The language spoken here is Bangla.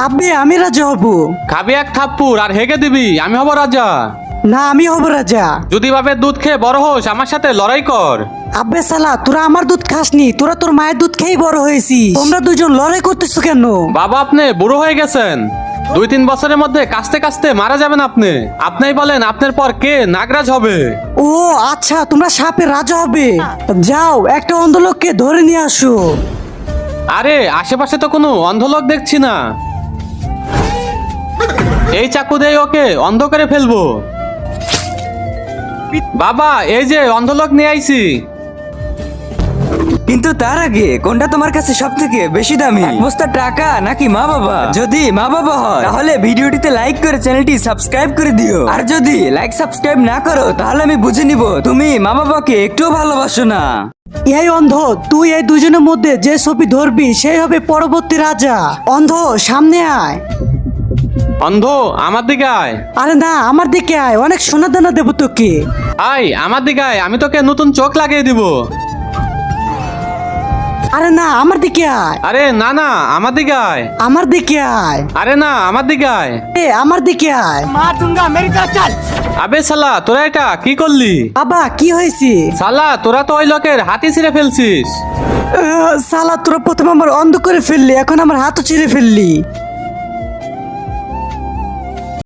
আব্বে আমি রাজা হব। খাবি এক থাপ্পুর আর হেগে দিবি আমি হব রাজা। না আমি হব রাজা। যদি বাপের দুধ খেয়ে বড় হোস আমার সাথে লড়াই কর। আব্বে সালা তোরা আমার দুধ খাসনি, তোরা তোর মায়ের দুধ খেয়েই বড় হয়েছিস। তোমরা দুজন লড়াই করতেছো কেন? বাবা আপনি বুড়ো হয়ে গেছেন, 2-3 বছরের মধ্যে কাস্তে কাস্তে মারা যাবেন আপনি। আপনিই বলেন আপনার পর কে নাগরাজ হবে। ও আচ্ছা, তোমরা সাপের রাজা হবে। যাও একটা অন্ধ লোককে ধরে নিয়ে আসো। আরে আশেপাশে তো কোনো অন্ধলোক দেখছি না, এই চাকু দিয়ে ওকে অন্ধ করে ফেলবো। বাবা এই যে অন্ধলোক নিয়ে আইছি। কিন্তু তার আগে কোনটা তোমার কাছে সব থেকে বেশি দামি, এক বস্তা টাকা নাকি মা বাবা? যদি মা বাবা হয় তাহলে ভিডিওটিতে লাইক করে চ্যানেলটি সাবস্ক্রাইব করে দিও, আর যদি লাইক সাবস্ক্রাইব না করো তাহলে আমি বুঝে নিব তুমি মা বাবাকে একটুও ভালোবাসো না। এই অন্ধ, তুই এই দুজনের মধ্যে যে ছবি ধরবি সেই হবে পরবর্তী রাজা। অন্ধ সামনে আয়। অন্ধ আমার দিকে আয়। আরে না আমার দিকে আয়, অনেক সোনা দানা দেবো তোকে। আয় আমার দিকে আয়, আমি তোকে নতুন চোখ লাগিয়ে দিব। আরে না আমার দিকে আয়। আরে না না আমার দিকে আয়। আমার দিকে আয়। আরে না আমার দিকে আয়। এ আমার দিকে আয়। আবে শালা তোরা এটা কি করলি? বাবা কি হয়েছে? শালা তোরা তো ওই লোকের হাতি ছিঁড়ে ফেলছিস। সালা তোরা প্রথমে আমার অন্ধ করে ফেললি, এখন আমার হাতও ছিঁড়ে ফেললি।